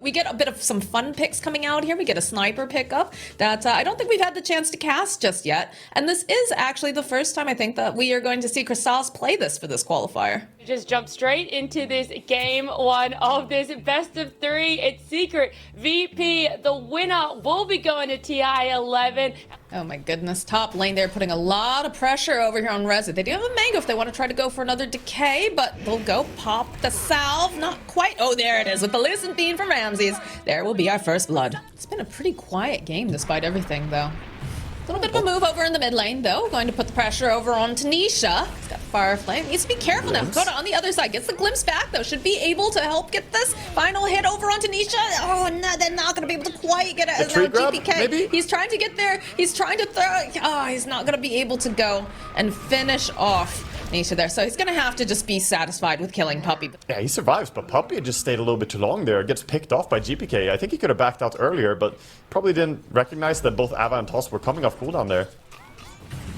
we get a bit of some fun picks coming out here. We get a sniper pickup that I don't think we've had the chance to cast just yet. And this is actually the first time I think that we are going to see Crystals play this for this qualifier. Just jump straight into this game one of this best of three. It's Secret VP. The winner will be going to TI 11. Oh my goodness, top lane, they're putting a lot of pressure over here on Reza. They do have a Mango if they want to try to go for another decay, but they'll go pop the salve. Not quite. Oh, there it is with the Lucent Beam from Ramses. There will be our first blood. It's been a pretty quiet game despite everything, though. A little bit of a move over in the mid lane, though. Going to put the pressure over on Tanisha. He's got Fire Flame. Needs to be careful now. Dakota on the other side. Gets the glimpse back, though. Should be able to help get this final hit over on Tanisha. Oh, no, they're not going to be able to quite get it. As now GPK. Maybe? He's trying to get there. He's trying to throw. Oh, he's not going to be able to go and finish off Nisha there. So he's going to have to just be satisfied with killing Puppey. Yeah, he survives, but Puppey just stayed a little bit too long there. Gets picked off by GPK. I think he could have backed out earlier, but probably didn't recognize that both Ava and Toss were coming off cooldown there.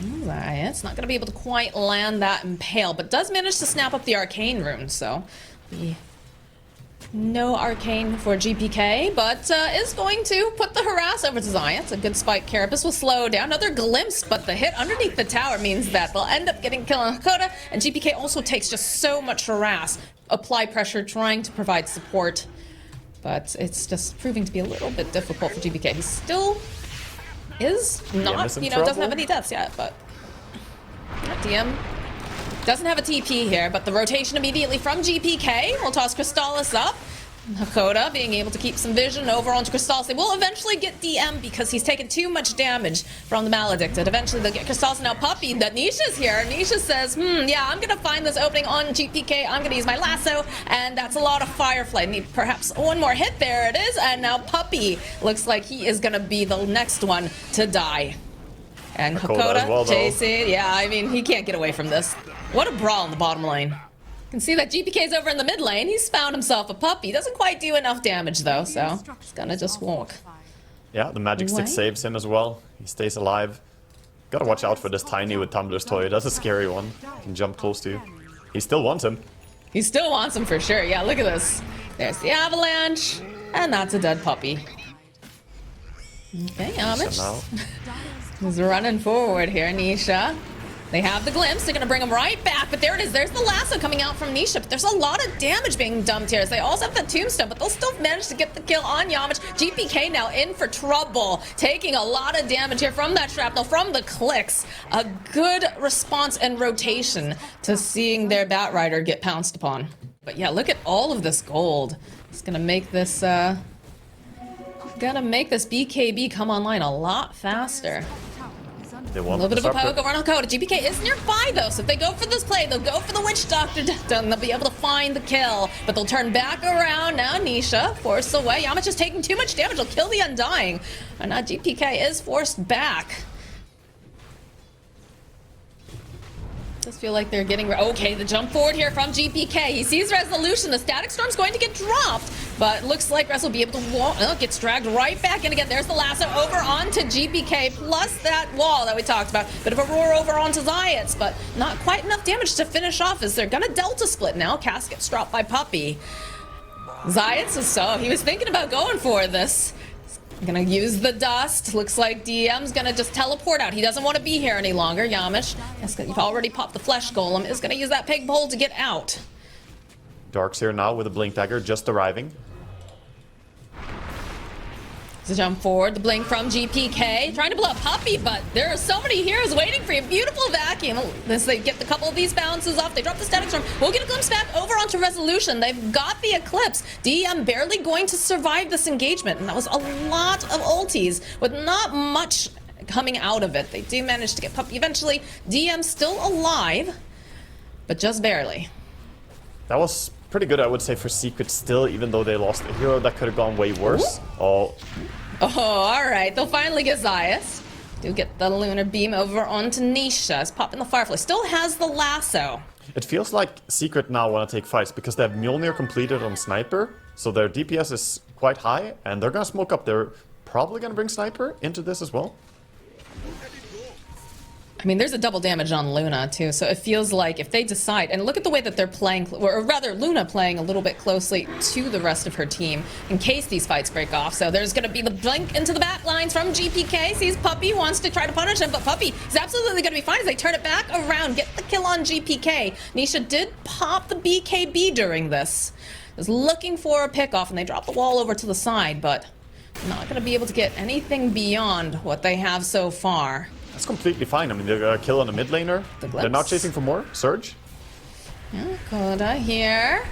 It's not going to be able to quite land that Impale, but does manage to snap up the Arcane rune, so no Arcane for GPK, but is going to put the harass over to Zaya. It's a good spike. Carapace will slow down. Another glimpse, but the hit underneath the tower means that they'll end up getting killed on Dakota, and GPK also takes just so much harass. Apply pressure, trying to provide support, but it's just proving to be a little bit difficult for GPK. He still is not, you know, doesn't have any deaths yet, but DM doesn't have a TP here, but the rotation immediately from GPK will toss Crystallis up. Dakota being able to keep some vision over onto Crystallis. They will eventually get DM because he's taken too much damage from the Maledicted. Eventually they'll get Crystallis. Now Puppey, that Nisha's here. Nisha says, yeah, I'm gonna find this opening on GPK. I'm gonna use my lasso, and that's a lot of Firefly. Need perhaps one more hit. There it is, and now Puppey looks like he is gonna be the next one to die. And Dakota well, chasing. Yeah, I mean, he can't get away from this. What a brawl in the bottom lane. You can see that GPK's over in the mid lane. He's found himself a Puppey. Doesn't quite do enough damage, though, so he's gonna just walk. Yeah, the magic stick saves him as well. He stays alive. Gotta watch out for this Tiny with Tumblr's toy. That's a scary one. He can jump close to you. He still wants him. He still wants him for sure. Yeah, look at this. There's the avalanche, and that's a dead Puppey. Okay, Amish. He's running forward here, Nisha. They have the glimpse. They're going to bring him right back. But there it is. There's the lasso coming out from Nisha. But there's a lot of damage being dumped here. They also have the tombstone, but they'll still manage to get the kill on Yamich. GPK now in for trouble. Taking a lot of damage here from that shrapnel, from the clicks. A good response and rotation to seeing their Batrider get pounced upon. But yeah, look at all of this gold. It's going to make this... BKB come online a lot faster. A little bit of a poke over on Dakota. GPK is nearby, though, so if they go for this play, they'll go for the Witch Doctor, and they'll be able to find the kill. But they'll turn back around. Now Nisha forced away. Yamich is taking too much damage. He'll kill the Undying. And now GPK is forced back. Just feel like they're getting... Okay, the jump forward here from GPK. He sees Resolution. The Static Storm's going to get dropped, but looks like Res will be able to walk. Oh, gets dragged right back in again. There's the lasso over onto GPK, plus that wall that we talked about. Bit of a roar over onto Zayats, but not quite enough damage to finish off as they're gonna Delta split now. Cass gets dropped by Puppey. Zayats is he was thinking about going for this. Gonna use the dust. Looks like DM's gonna just teleport out. He doesn't want to be here any longer. Yamish, you've already popped the flesh golem, is gonna use that pig pole to get out. Dark's here now with a blink dagger just arriving. To jump forward, the blink from GPK, trying to blow up Puppey, but there are so many heroes waiting for you. Beautiful vacuum. As they get a couple of these bounces off, they drop the Static Storm. We'll get a glimpse back over onto Resolution. They've got the Eclipse. DM barely going to survive this engagement, and that was a lot of ultis with not much coming out of it. They do manage to get Puppey eventually. DM still alive, but just barely. That was pretty good, I would say, for Secret still, even though they lost a hero that could have gone way worse. Oh, all right. They'll finally get Zayas. Do get the Lunar Beam over onto Nisha. It's popping the Firefly. Still has the lasso. It feels like Secret now want to take fights because they have Mjolnir completed on Sniper, so their DPS is quite high, and they're going to smoke up. They're probably going to bring Sniper into this as well. I mean, there's a double damage on Luna, too, so it feels like if they decide, and look at the way that they're playing, or rather, Luna playing a little bit closely to the rest of her team in case these fights break off. So there's going to be the blink into the back lines from GPK. Sees Puppey, wants to try to punish him, but Puppey is absolutely going to be fine as they turn it back around, get the kill on GPK. Nisha did pop the BKB during this. Is looking for a pickoff, and they drop the wall over to the side, but not going to be able to get anything beyond what they have so far. That's completely fine. I mean, they're gonna kill on a mid laner. They're not chasing for more. Surge. Yeah, Hakoda here.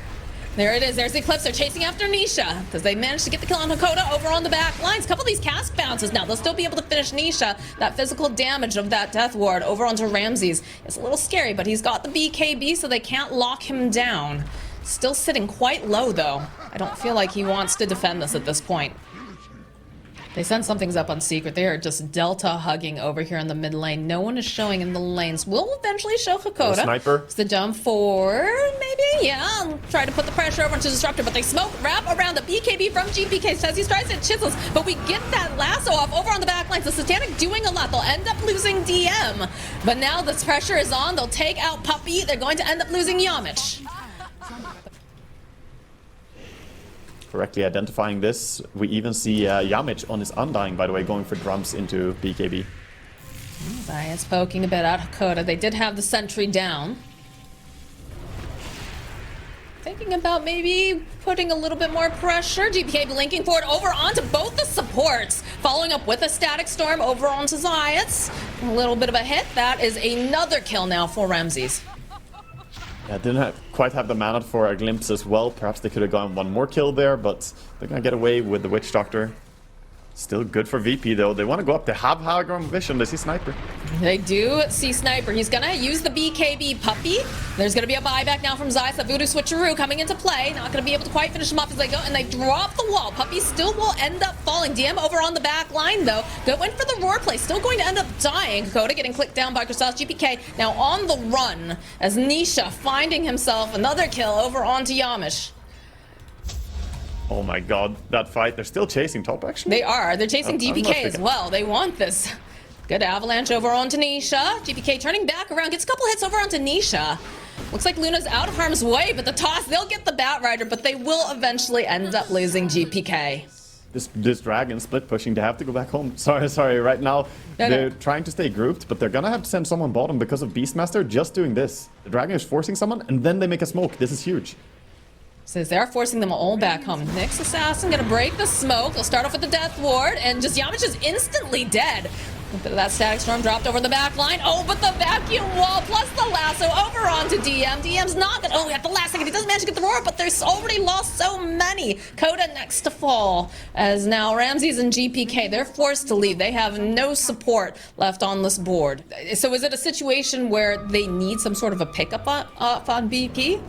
There it is. There's the Eclipse. They're chasing after Nisha because they managed to get the kill on Hakoda over on the back lines. A couple of these cast bounces now. They'll still be able to finish Nisha. That physical damage of that Death Ward over onto Ramses. It's a little scary, but he's got the BKB, so they can't lock him down. Still sitting quite low, though. I don't feel like he wants to defend this at this point. They send something's up on Secret. They are just Delta hugging over here in the mid lane. No one is showing in the lanes. We'll eventually show Hakoda. Sniper. It's the jump forward, maybe? Yeah. Try to put the pressure over into Disruptor, but they smoke, wrap around the BKB from GPK. Says he tries to chisels, but we get that lasso off over on the back lines. The Satanic doing a lot. They'll end up losing DM. But now this pressure is on. They'll take out Puppey. They're going to end up losing Yamich. Correctly identifying this. We even see Yamich on his Undying, by the way, going for drums into BKB. It's poking a bit at Hakoda. They did have the sentry down. Thinking about maybe putting a little bit more pressure. GPK blinking forward over onto both the supports. Following up with a Static Storm over onto Zayats. A little bit of a hit. That is another kill now for Ramses. Yeah, didn't quite have the mana for a glimpse as well. Perhaps they could have gotten one more kill there, but they're gonna get away with the Witch Doctor. Still good for VP though. They want to go up. They have hologram vision. They see Sniper. They do see Sniper. He's gonna use the BKB Puppey. There's gonna be a buyback now from Zeiss. The Voodoo Switcheroo coming into play. Not gonna be able to quite finish him off as they go, and they drop the wall. Puppey still will end up falling. DM over on the back line though. Went for the roar play. Still going to end up dying. Hakoda getting clicked down by Crystal. GPK now on the run as Nisha finding himself another kill over onto Yamish. Oh my god, that fight. They're still chasing top, actually? They are. They're chasing GPK as well. They want this. Good avalanche over onto Nisha. GPK turning back around. Gets a couple hits over onto Nisha. Looks like Luna's out of harm's way, but the toss, they'll get the Batrider, but they will eventually end up losing GPK. This dragon split pushing, they have to go back home. Sorry, right now they're trying to stay grouped, but they're gonna have to send someone bottom because of Beastmaster just doing this. The dragon is forcing someone, and then they make a smoke. This is huge. Says they're forcing them all back home. Nyx Assassin gonna break the smoke. They'll start off with the Death Ward, and just Yamich is instantly dead. A bit of that Static Storm dropped over the back line. Oh, but the vacuum wall plus the lasso over onto DM. DM's not gonna. Oh, at the last second, he doesn't manage to get the roar, but there's already lost so many. Coda next to fall, as now Ramses and GPK, they're forced to leave. They have no support left on this board. So is it a situation where they need some sort of a pickup on BP?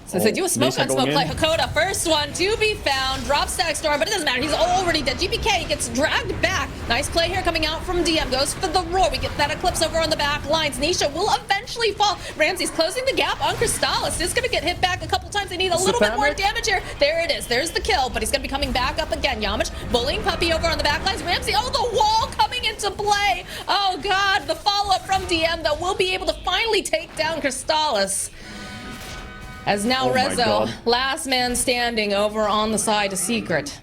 So they do a smoke on smoke play. Hakoda, first one to be found. Drops Static Storm, but it doesn't matter. He's already dead. GPK gets dragged back. Nice play here coming out from DM. Goes for the roar. We get that Eclipse over on the back lines. Nisha will eventually fall. Ramsey's closing the gap on Crystallis. Is going to get hit back a couple times. They need a little bit more damage here. There it is. There's the kill, but he's going to be coming back up again. Yamich bullying Puppey over on the back lines. Ramsey, oh, the wall coming into play. Oh, God. The follow-up from DM that will be able to finally take down Crystallis. As now Rezo, last man standing over on the side of Secret.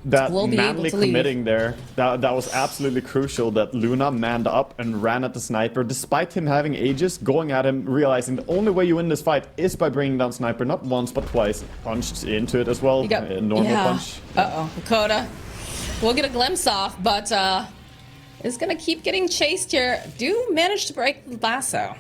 That manly committing there, that was absolutely crucial, that Luna manned up and ran at the Sniper, despite him having Aegis, going at him, realizing the only way you win this fight is by bringing down Sniper, not once but twice. Punched into it as well, normal punch. Uh-oh, Hakoda. We'll get a glimpse off, but is gonna keep getting chased here. Do manage to break the lasso.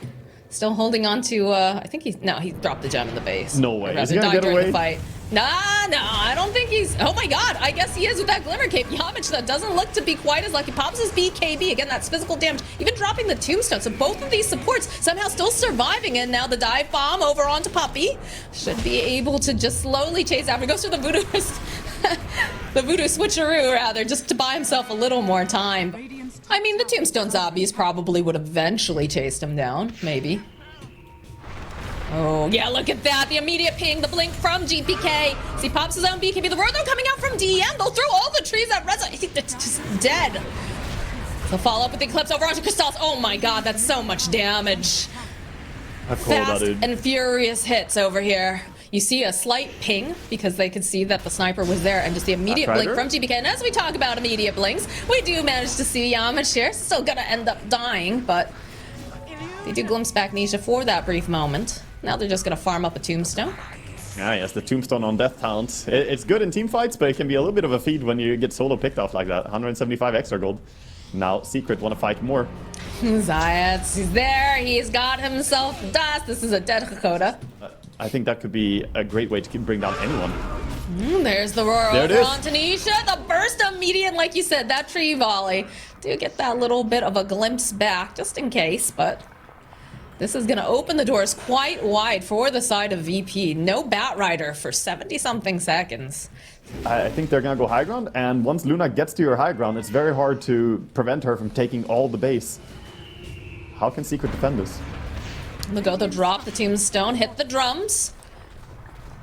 Still holding on to, I think he dropped the gem in the base. No way. Is he gonna get away? The fight. No, I don't think he's, oh my god, I guess he is with that Glimmer Cape. Yamich, that doesn't look to be quite as lucky. Pops his BKB, again, that's physical damage. Even dropping the Tombstone, so both of these supports somehow still surviving, and now the dive bomb over onto Puppey. Should be able to just slowly chase after. Goes through the Voodoo, the Voodoo Switcheroo, rather, just to buy himself a little more time. I mean, the Tombstone zombies probably would eventually chased him down, maybe. Oh, yeah, look at that. The immediate ping, the blink from GPK. See, pops his own BKB. The roar, though, coming out from DM. They'll throw all the trees at Rezo. It's just dead. So follow up with the Eclipse over onto Crystals. Oh my god, that's so much damage. Fast and furious hits over here. You see a slight ping because they could see that the sniper was there, and just the immediate blink from GPK. And as we talk about immediate blinks, we do manage to see Yamich here. Still gonna end up dying, but they do glimpse back Nisha for that brief moment. Now they're just gonna farm up a tombstone. Ah, yes, the tombstone on Death Talent. It's good in team fights, but it can be a little bit of a feed when you get solo picked off like that. 175 extra gold. Now Secret want to fight more. Zayats, he's there. He's got himself dust. This is a dead Hakoda. I think that could be a great way to bring down anyone. There's the roar there over on Tanisha. The burst immediate, like you said, that tree volley. Do get that little bit of a glimpse back, just in case, but this is going to open the doors quite wide for the side of VP. No Batrider for 70-something seconds. I think they're going to go high ground, and once Luna gets to your high ground, it's very hard to prevent her from taking all the base. How can Secret defend this? They'll go, they'll drop the tombstone, hit the drums.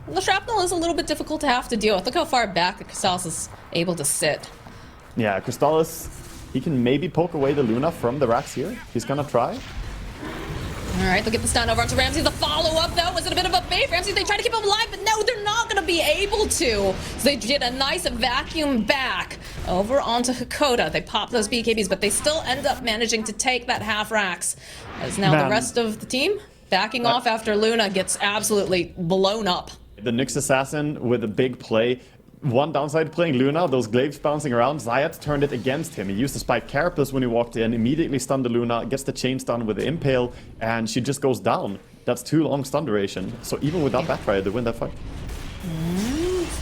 The shrapnel is a little bit difficult to have to deal with. Look how far back the Crystals is able to sit. Yeah, Crystallis, he can maybe poke away the Luna from the racks here. He's going to try. All right, they'll get the stun over onto Ramsey. The follow-up, though, was it a bit of a bait? Ramsey, they try to keep him alive, but no, they're not going to be able to. So they get a nice vacuum back over onto Hakoda. They pop those BKBs, but they still end up managing to take that half racks. As now the rest of the team backing off after Luna gets absolutely blown up. The Nyx Assassin with a big play. One downside playing Luna, those glaives bouncing around, Zayat turned it against him. He used the Spike Carapace when he walked in, immediately stunned the Luna, gets the chain stun with the Impale, and she just goes down. That's too long stun duration. So even without Batrider, they win that fight.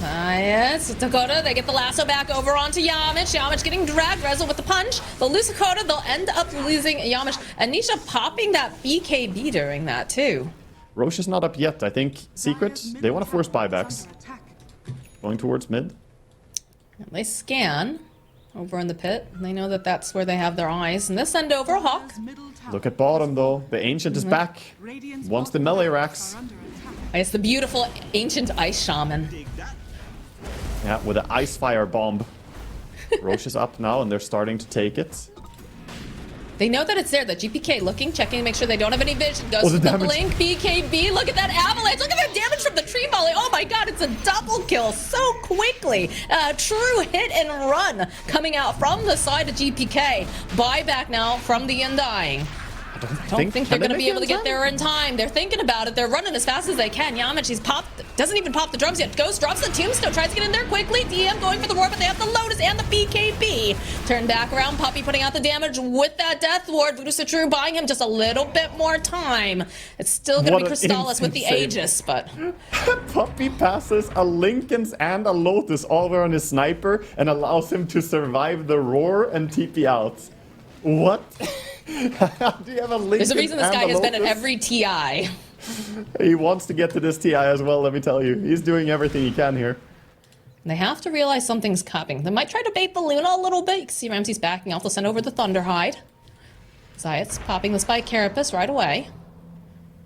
Zayat, Dakota, they get the lasso back over onto Yamich. Yamich getting dragged, Rezel with the punch. They'll lose Dakota, they'll end up losing Yamich. Anisha popping that BKB during that too. Roche is not up yet. I think Secret, they want to force buybacks. Going towards mid. They scan over in the pit. They know that that's where they have their eyes. And this end over, Hawk. Look at bottom, though. The Ancient is back. Wants the melee racks. It's the beautiful Ancient Ice Shaman. Yeah, with an Ice Fire bomb. Roche is up now, and they're starting to take it. They know that it's there. The GPK looking, checking to make sure they don't have any vision. Goes to the blink, BKB. Look at that avalanche. Look at that damage from the tree volley. Oh my god, it's a double kill so quickly. True hit and run coming out from the side of GPK. Buyback now from the Undying. I don't think they're going to be able to get there in time. They're thinking about it. They're running as fast as they can. Yamich, he's popped, doesn't even pop the drums yet. Ghost drops the tombstone, tries to get in there quickly. DM going for the roar, but they have the Lotus and the BKB. Turn back around, Puppy putting out the damage with that Death Ward. Voodoo True buying him just a little bit more time. It's still going to be Crystallis with the Aegis, but... Puppy passes a Linken's and a Lotus all over on his sniper and allows him to survive the roar and TP out. What? Do you have a Lincoln? There's a reason this guy has been at Lotus? every TI. He wants to get to this TI as well, let me tell you. He's doing everything he can here. They have to realize something's coming. They might try to bait the Luna a little bit. You can see Ramsey's backing off. They'll send over the Thunderhide. Zayat's popping the Spike Carapace right away.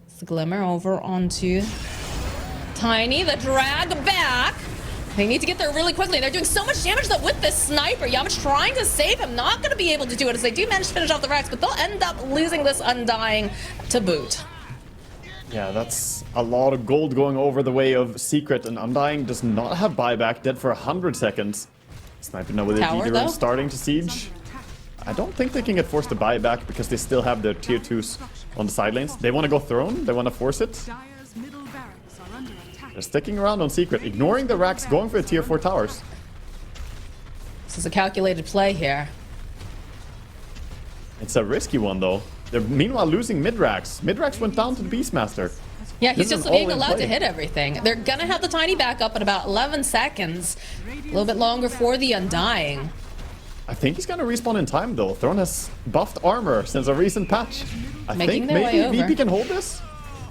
It's the Glimmer over onto Tiny. The drag back. They need to get there really quickly. They're doing so much damage that with this sniper, Yamich trying to save him, not going to be able to do it as they do manage to finish off the racks, but they'll end up losing this Undying to boot. Yeah, that's a lot of gold going over the way of Secret, and Undying does not have buyback, dead for 100 seconds. Sniper now with a Leader starting to siege. I don't think they can get forced to buy back because they still have their tier 2s on the side lanes. They want to go Throne, they want to force it. They're sticking around on Secret, ignoring the racks, going for the tier 4 towers. This is a calculated play here. It's a risky one though. They're meanwhile losing mid-racks. Mid-racks went down to the Beastmaster. Yeah, he's just being allowed to hit everything. They're gonna have the Tiny back up in about 11 seconds. A little bit longer for the Undying. I think he's gonna respawn in time though. Throne has buffed armor since a recent patch. I think maybe VP can hold this?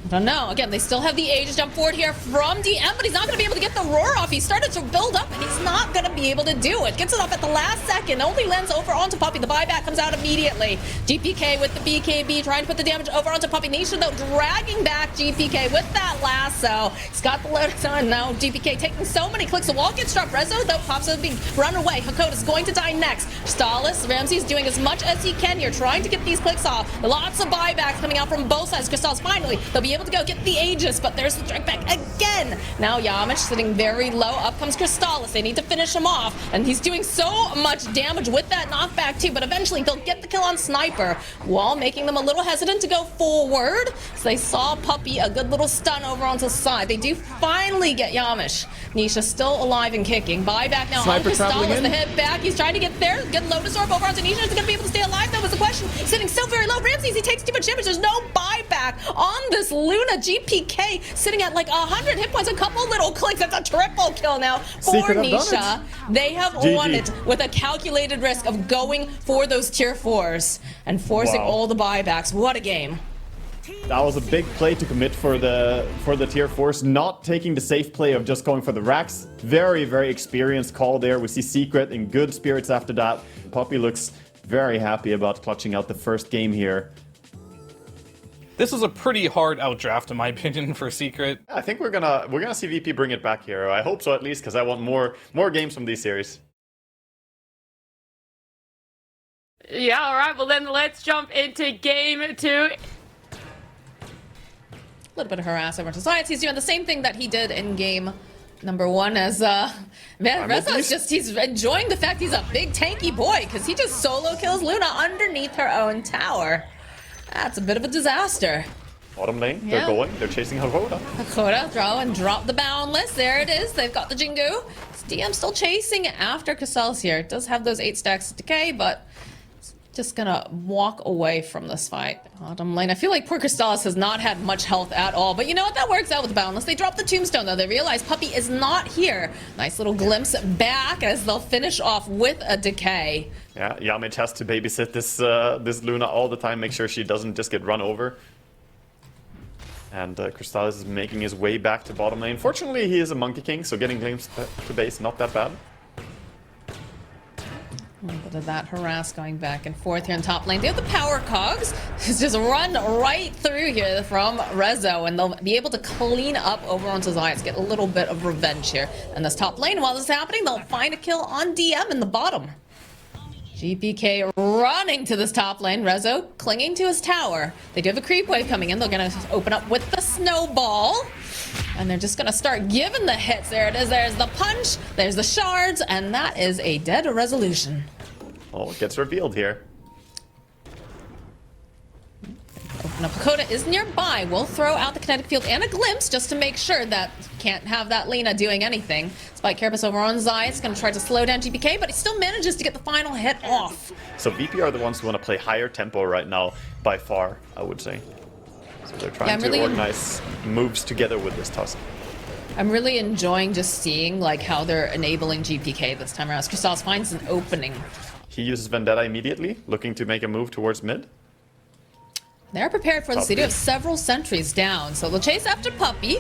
I don't know. Again, they still have the Aegis jump forward here from DM, but he's not going to be able to get the the roar off. He started to build up, and he's not going to be able to do it. Gets it off at the last second. Only lands over onto Puppey. The buyback comes out immediately. GPK with the BKB trying to put the damage over onto Puppey. Nisha, though, dragging back GPK with that lasso. He's got the lotus on now. GPK taking so many clicks. The wall gets dropped. Rezo, though, pops up being run away. Hakoda's going to die next. Stalis, Ramsey's doing as much as he can here, trying to get these clicks off. Lots of buybacks coming out from both sides. Crystal's finally, they'll be able to go get the Aegis, but there's the drag back again. Now Yamich sitting very low. Up comes Crystallis. They need to finish him off, and he's doing so much damage with that knockback too, but eventually they'll get the kill on Sniper, while making them a little hesitant to go forward. So they saw Puppey, a good little stun over onto the side. They do finally get Yamish. Nisha still alive and kicking. Buyback now on Crystallis. The hit back. He's trying to get there. Good Lotus Orb over onto Nisha. Is he going to be able to stay alive? That was the question. Sitting so very low. Ramses, he takes too much damage. There's no buyback on this Luna. GPK sitting at like 100 hit points. A couple little clicks. That's a triple kill now for Nisha. They have won it with a calculated risk of going for those tier 4s and forcing all the buybacks. What a game. That was a big play to commit for the tier 4s, not taking the safe play of just going for the racks. Very, very experienced call there. We see Secret in good spirits after that. Puppey looks very happy about clutching out the first game here. This was a pretty hard outdraft in my opinion for Secret. I think we're gonna see VP bring it back here. I hope so, at least, because I want more games from these series. Yeah, all right. Well, then let's jump into game 2. A little bit of harass over to Science. He's doing the same thing that he did in game number 1 as Reza is just, he's enjoying the fact he's a big tanky boy, because he just solo kills Luna underneath her own tower. That's a bit of a disaster. Bottom lane, they're going, they're chasing Hakoda. Hakoda, throw and drop the Boundless. There it is. They've got the Jingu. DM still chasing after Cassell's here. It does have those 8 stacks of decay, but just gonna walk away from this fight. Bottom lane. I feel like poor Crystallis has not had much health at all, but you know what? That works out with the Boundless. They drop the Tombstone, though. They realize Puppey is not here. Nice little glimpse back as they'll finish off with a decay. Yeah, Yamich has to babysit this Luna all the time, make sure she doesn't just get run over. And Crystallis is making his way back to bottom lane. Fortunately, he is a Monkey King, so getting glimpsed to base, not that bad. A little bit of that harass going back and forth here in top lane. They have the power cogs. It's just run right through here from Rezo, and they'll be able to clean up over onto Zayas, get a little bit of revenge here in this top lane. While this is happening, they'll find a kill on DM in the bottom. GPK running to this top lane. Rezo clinging to his tower. They do have a creep wave coming in. They're going to open up with the snowball. And they're just going to start giving the hits. There it is. There's the punch. There's the shards. And that is a dead resolution. Oh, it gets revealed here. Open up. Hakoda is nearby. We'll throw out the kinetic field and a glimpse just to make sure that can't have that Lena doing anything. Spike Carapace over on Zai. It's going to try to slow down GPK, but he still manages to get the final hit off. So VP are the ones who want to play higher tempo right now, by far, I would say. So they're trying to organize moves together with this Tusk. I'm really enjoying just seeing like how they're enabling GPK this time around. Crystallis finds an opening. He uses Vendetta immediately, looking to make a move towards mid. They're prepared for this. They do have several sentries down, so they'll chase after Puppey.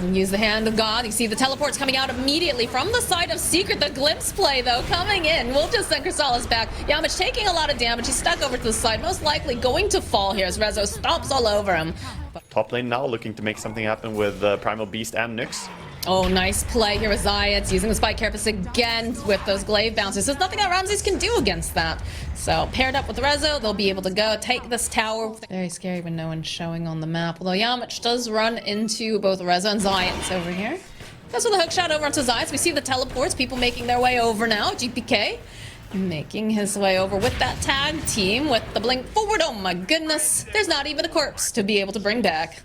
Use the Hand of God. You see the teleports coming out immediately from the side of Secret. The glimpse play, though, coming in. We'll just send Crystallis back. Yamich taking a lot of damage. He's stuck over to the side, most likely going to fall here as Rezo stomps all over him. Top lane now, looking to make something happen with Primal Beast and Nyx. Oh, nice play here with Zayats, using the Spike Carapace again with those glaive bouncers. There's nothing that Ramses can do against that. So, paired up with Rezo, they'll be able to go take this tower. Very scary when no one's showing on the map. Although Yamich does run into both Rezo and Zayats over here. Goes with a hook shot over onto Zayats. We see the teleports, people making their way over now. GPK making his way over with that tag team with the blink forward. Oh my goodness, there's not even a corpse to be able to bring back.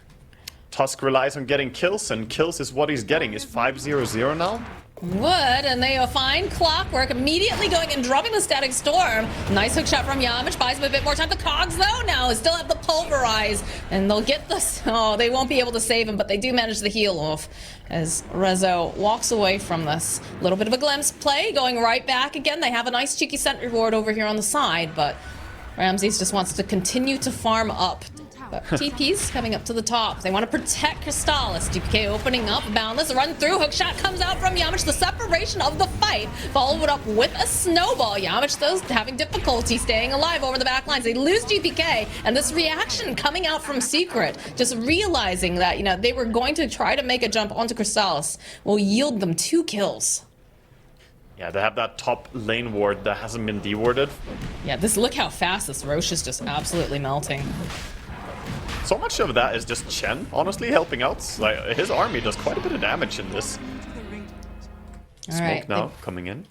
Tusk relies on getting kills, and kills is what he's getting. Is 5-0-0 now? Would, and they find Clockwork immediately going and dropping the Static Storm. Nice hook shot from Yamich, buys him a bit more time. The Cogs, though, now still have the Pulverize, and they'll get this. Oh, they won't be able to save him, but they do manage the heal off as Rezo walks away from this. A little bit of a glimpse play, going right back again. They have a nice cheeky scent reward over here on the side, but Ramses just wants to continue to farm up. But TP's coming up to the top. They want to protect Crystallis. GPK opening up, boundless, run through. Hook shot comes out from Yamich. The separation of the fight followed up with a snowball. Yamich, though, having difficulty staying alive over the back lines. They lose GPK, and this reaction coming out from Secret, just realizing that, you know, they were going to try to make a jump onto Crystallis, will yield them 2 kills. Yeah, they have that top lane ward that hasn't been dewarded. Yeah, look how fast this Roche is just absolutely melting. So much of that is just Chen, honestly, helping out. Like, his army does quite a bit of damage in this. Smoke now coming in.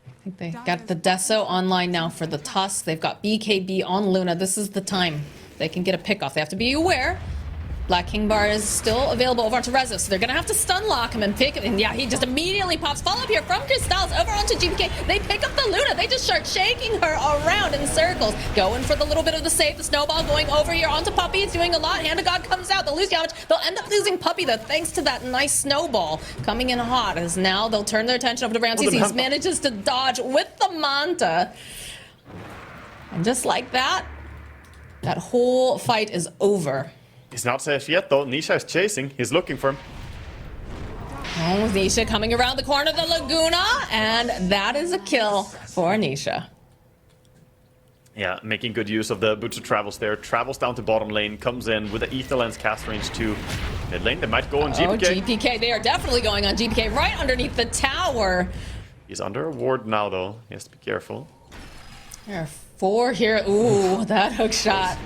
I think they got the Deso online now for the Tusk. They've got BKB on Luna. This is the time they can get a pick off. They have to be aware. Black King Bar is still available over onto Rezo, so they're gonna have to stun lock him and pick him. And yeah, he just immediately pops. Follow up here from Crystallis over onto GPK. They pick up the Luna. They just start shaking her around in circles. Going for the little bit of the save. The snowball going over here onto Puppey. It's doing a lot. Hand of God comes out. They'll lose Yamich. They'll end up losing Puppey though, thanks to that nice snowball coming in hot. As now they'll turn their attention over to Ramses. He manages to dodge with the Manta. And just like that, that whole fight is over. He's not safe yet, though. Nisha is chasing. He's looking for him. Oh, Nisha coming around the corner of the Laguna, and that is a kill for Nisha. Yeah, making good use of the boots of travels there. Travels down to bottom lane, comes in with the Ether Lens cast range to mid lane. They might go on GPK. Oh, GPK. They are definitely going on GPK right underneath the tower. He's under a ward now, though. He has to be careful. There are 4 here. Ooh, that hook shot.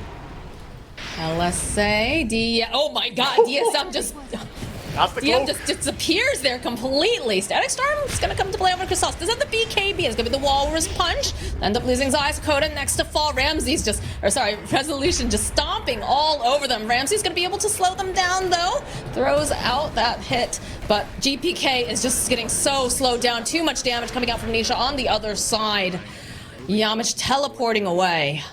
LSA, oh my god, DSM just... DM just disappears there completely. Static Storm is going to come to play over Crystallis. This is the BKB. It's going to be the Walrus Punch. End up losing Zayas. Coda next to fall. Ramses just... Or sorry, Resolution just stomping all over them. Ramses going to be able to slow them down, though. Throws out that hit. But GPK is just getting so slowed down. Too much damage coming out from Nisha on the other side. Yamich teleporting away.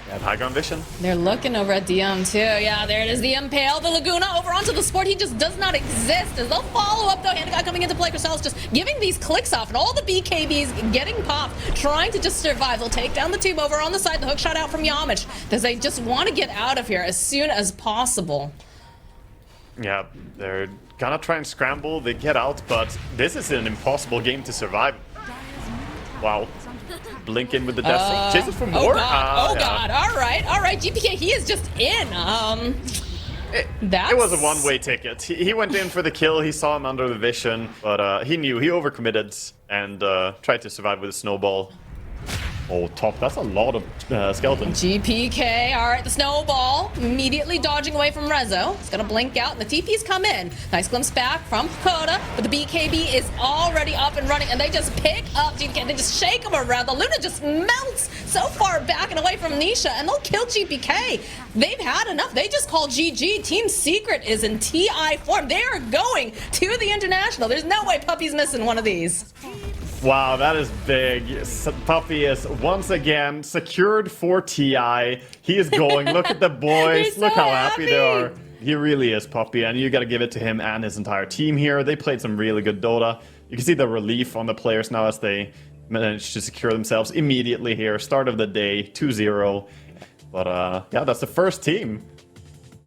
High ground vision. They're looking over at DM too. Yeah, there it is. The Impale, the Laguna over onto the Sport. He just does not exist. As they'll follow up though. Hand guy coming into play. Crystallis just giving these clicks off, and all the BKBs getting popped, trying to just survive. They'll take down the tube over on the side. The hook shot out from Yamich because they just want to get out of here as soon as possible. Yeah, they're gonna try and scramble. They get out, but this is an impossible game to survive. Wow. Blink in with the death. Chases for more. God. All right. GPK, he is just in. It was a one-way ticket. He went in for the kill. He saw him under the vision, but he knew. He overcommitted and tried to survive with a snowball. Oh, top. That's a lot of skeletons. GPK, all right, the snowball immediately dodging away from Rezo. It's gonna blink out, and the TP's come in. Nice glimpse back from Coda, but the BKB is already up and running, and they just pick up GPK. They just shake him around. The Luna just melts so far back and away from Nisha, and they'll kill GPK. They've had enough. They just call GG. Team Secret is in TI form. They are going to the International. There's no way Puppey's missing one of these. Wow, that is big. Puppey is once again secured for TI. He is going. Look at the boys. So Look how happy they are. He really is, Puppey, and you got to give it to him and his entire team here. They played some really good Dota. You can see the relief on the players now as they managed to secure themselves immediately here. Start of the day, 2-0. But yeah, that's the first team